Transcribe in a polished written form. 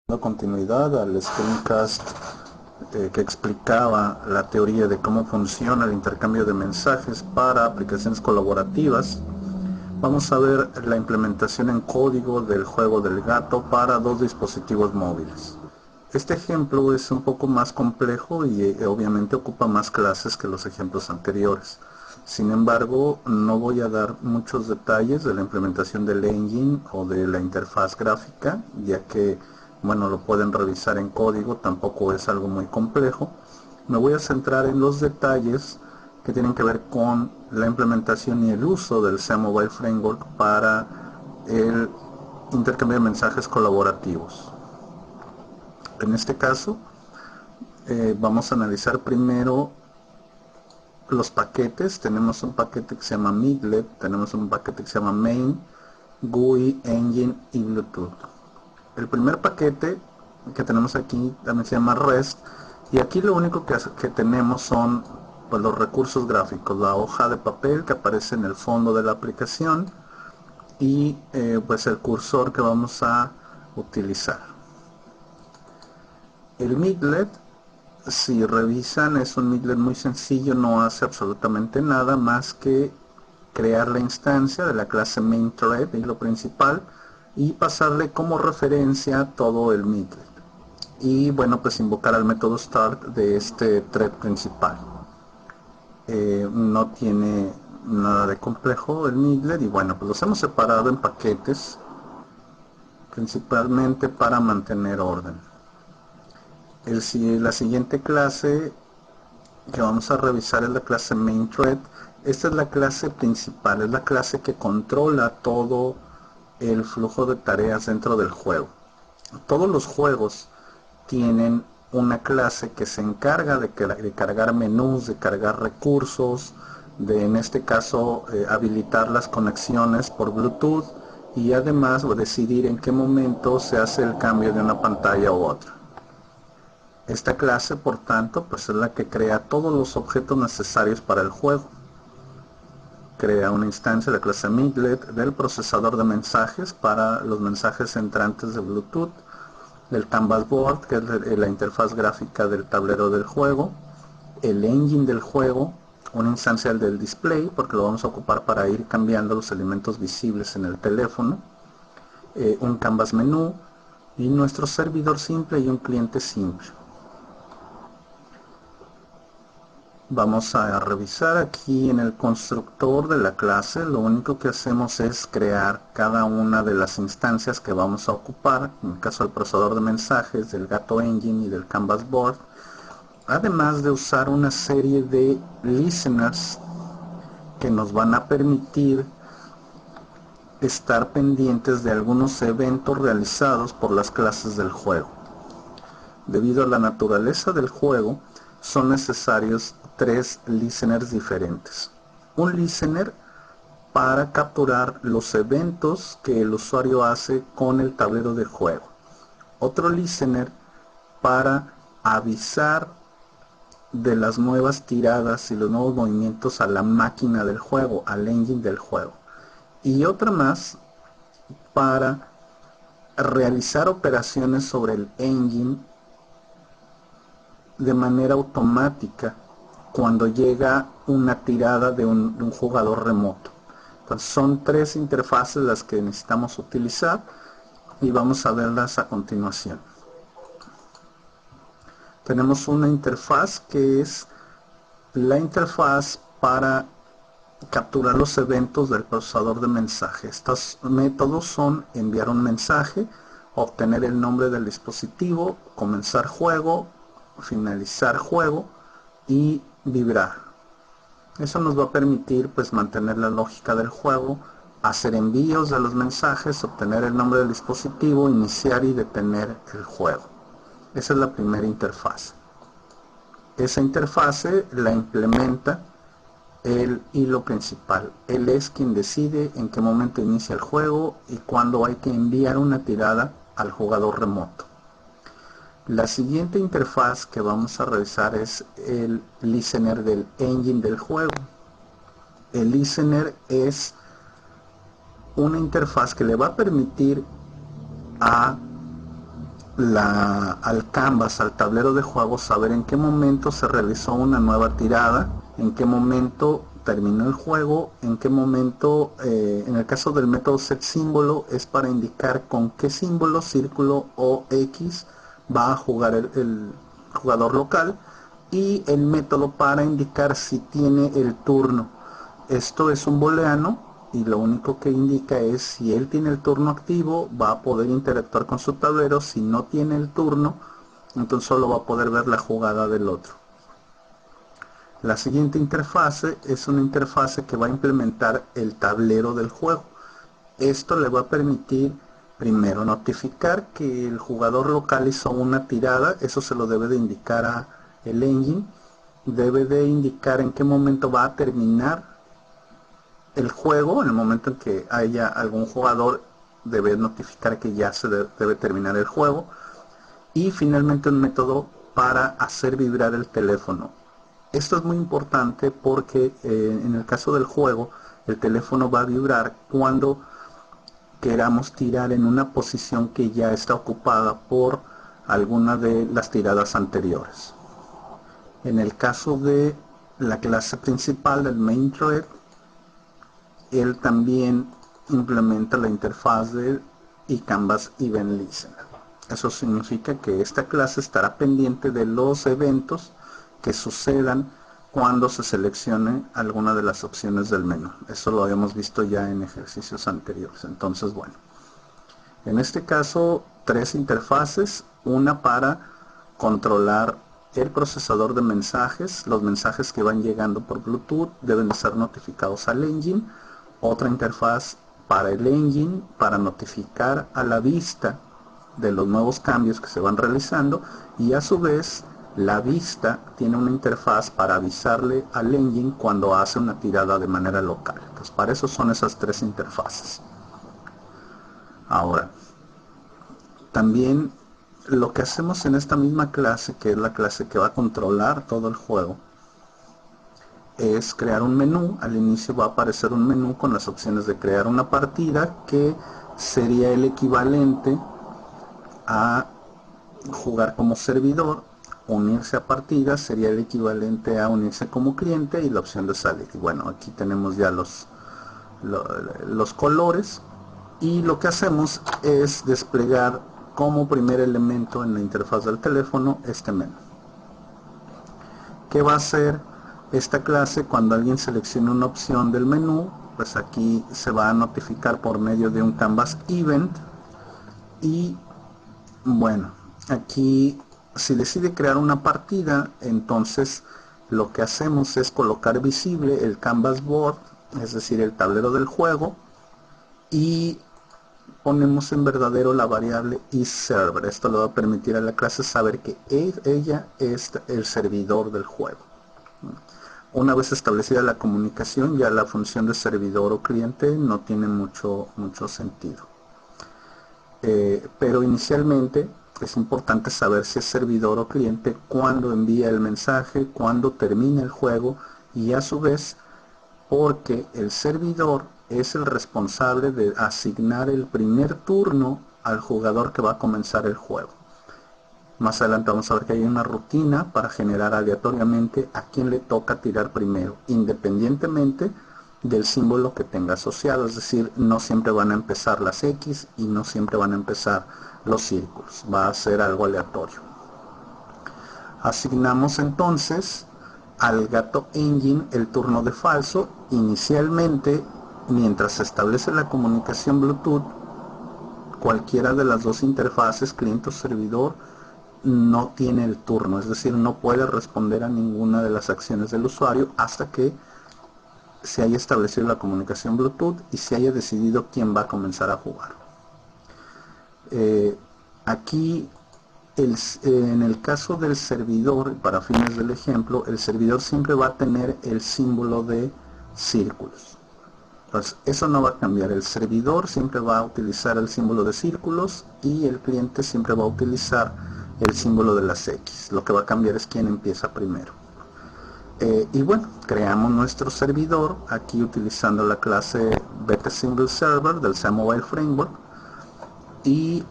Dando continuidad al screencast que explicaba la teoría de cómo funciona el intercambio de mensajes para aplicaciones colaborativas, vamos a ver la implementación en código del juego del gato para dos dispositivos móviles. Este ejemplo es un poco más complejo y obviamente ocupa más clases que los ejemplos anteriores. Sin embargo, no voy a dar muchos detalles de la implementación del engine o de la interfaz gráfica, ya que, bueno, lo pueden revisar en código, tampoco es algo muy complejo. Me voy a centrar en los detalles que tienen que ver con la implementación y el uso del SEA Mobile Framework para el intercambio de mensajes colaborativos. En este caso, vamos a analizar primero los paquetes. Tenemos un paquete que se llama Midlet, tenemos un paquete que se llama Main, GUI, Engine y Bluetooth. El primer paquete que tenemos aquí también se llama REST, y aquí lo único que tenemos son pues, los recursos gráficos, la hoja de papel que aparece en el fondo de la aplicación y pues el cursor que vamos a utilizar. El Midlet, si revisan, es un Midlet muy sencillo, no hace absolutamente nada más que crear la instancia de la clase MainThread, y lo principal, y pasarle como referencia todo el Midlet. Y bueno, pues invocar al método start de este thread principal. No tiene nada de complejo el Midlet, y bueno, pues los hemos separado en paquetes, principalmente para mantener orden. La siguiente clase que vamos a revisar es la clase MainThread. Esta es la clase principal, es la clase que controla todo el flujo de tareas dentro del juego. Todos los juegos tienen una clase que se encarga de cargar menús, de cargar recursos, de en este caso habilitar las conexiones por Bluetooth y además decidir en qué momento se hace el cambio de una pantalla u otra. Esta clase, por tanto, pues es la que crea todos los objetos necesarios para el juego. Crea una instancia de clase Midlet del procesador de mensajes para los mensajes entrantes de Bluetooth, del Canvas Board, que es la interfaz gráfica del tablero del juego, el engine del juego, una instancia del display, porque lo vamos a ocupar para ir cambiando los elementos visibles en el teléfono, un Canvas menú y nuestro servidor simple y un cliente simple. Vamos a revisar aquí en el constructor de la clase. Lo único que hacemos es crear cada una de las instancias que vamos a ocupar, en el caso del procesador de mensajes, del Gato Engine y del Canvas Board, además de usar una serie de listeners que nos van a permitir estar pendientes de algunos eventos realizados por las clases del juego. Debido a la naturaleza del juego, son necesarios tres listeners diferentes. Un listener para capturar los eventos que el usuario hace con el tablero de juego. Otro listener para avisar de las nuevas tiradas y los nuevos movimientos a la máquina del juego, al engine del juego. Y otra más para realizar operaciones sobre el engine de manera automática cuando llega una tirada de un jugador remoto. Entonces son tres interfaces las que necesitamos utilizar y vamos a verlas a continuación. Tenemos una interfaz que es la interfaz para capturar los eventos del procesador de mensaje. Estos métodos son enviar un mensaje, obtener el nombre del dispositivo, comenzar juego, finalizar juego y vibrar. Eso nos va a permitir pues mantener la lógica del juego, hacer envíos de los mensajes, obtener el nombre del dispositivo, iniciar y detener el juego. Esa es la primera interfaz. Esa interfase la implementa el hilo principal. Él es quien decide en qué momento inicia el juego y cuándo hay que enviar una tirada al jugador remoto. La siguiente interfaz que vamos a revisar es el listener del engine del juego. El listener es una interfaz que le va a permitir a al canvas, al tablero de juego, saber en qué momento se realizó una nueva tirada, en qué momento terminó el juego, en qué momento, en el caso del método setSímbolo, es para indicar con qué símbolo, círculo o X va a jugar el jugador local, y el método para indicar si tiene el turno. Esto es un booleano y lo único que indica es si él tiene el turno activo, va a poder interactuar con su tablero. Si no tiene el turno, entonces solo va a poder ver la jugada del otro. La siguiente interfase es una interfase que va a implementar el tablero del juego. Esto le va a permitir primero notificar que el jugador local hizo una tirada. Eso se lo debe de indicar a el engine. Debe de indicar en qué momento va a terminar el juego. En el momento en que haya algún jugador, debe notificar que ya se debe terminar el juego. Y finalmente un método para hacer vibrar el teléfono. Esto es muy importante porque en el caso del juego, el teléfono va a vibrar cuando queramos tirar en una posición que ya está ocupada por alguna de las tiradas anteriores. En el caso de la clase principal del main thread, él también implementa la interfaz de eCanvas Event Listener. Eso significa que esta clase estará pendiente de los eventos que sucedan cuando se seleccione alguna de las opciones del menú. Eso lo habíamos visto ya en ejercicios anteriores. Entonces, bueno, en este caso, tres interfaces: una para controlar el procesador de mensajes. Los mensajes que van llegando por Bluetooth deben de ser notificados al engine. Otra interfaz para el engine, para notificar a la vista de los nuevos cambios que se van realizando, y a su vez la vista tiene una interfaz para avisarle al engine cuando hace una tirada de manera local. Entonces, para eso son esas tres interfaces. Ahora, también lo que hacemos en esta misma clase, que es la clase que va a controlar todo el juego, es crear un menú. Al inicio va a aparecer un menú con las opciones de crear una partida, que sería el equivalente a jugar como servidor. Unirse a partida sería el equivalente a unirse como cliente, y la opción de salir. Y bueno, aquí tenemos ya los colores, y lo que hacemos es desplegar como primer elemento en la interfaz del teléfono este menú. ¿Qué va a hacer esta clase cuando alguien seleccione una opción del menú? Pues aquí se va a notificar por medio de un Canvas Event. Y bueno, aquí si decide crear una partida, entonces lo que hacemos es colocar visible el Canvas Board, es decir, el tablero del juego, y ponemos en verdadero la variable isServer. Esto le va a permitir a la clase saber que ella es el servidor del juego. Una vez establecida la comunicación, ya la función de servidor o cliente no tiene mucho sentido. Pero inicialmente es importante saber si es servidor o cliente cuando envía el mensaje, cuando termina el juego, y a su vez porque el servidor es el responsable de asignar el primer turno al jugador que va a comenzar el juego. Más adelante vamos a ver que hay una rutina para generar aleatoriamente a quién le toca tirar primero, independientemente del símbolo que tenga asociado. Es decir, no siempre van a empezar las X y no siempre van a empezar los círculos. Va a ser algo aleatorio. Asignamos entonces al gato engine el turno de falso. Inicialmente, mientras se establece la comunicación Bluetooth, cualquiera de las dos interfaces, cliente o servidor, no tiene el turno, es decir, no puede responder a ninguna de las acciones del usuario hasta que se haya establecido la comunicación Bluetooth y se haya decidido quién va a comenzar a jugar. Aquí en el caso del servidor, para fines del ejemplo, el servidor siempre va a tener el símbolo de círculos. Entonces, eso no va a cambiar. El servidor siempre va a utilizar el símbolo de círculos y el cliente siempre va a utilizar el símbolo de las X. Lo que va a cambiar es quién empieza primero. Y bueno, creamos nuestro servidor aquí utilizando la clase BetaSymbolServer del SEA Mobile Framework, y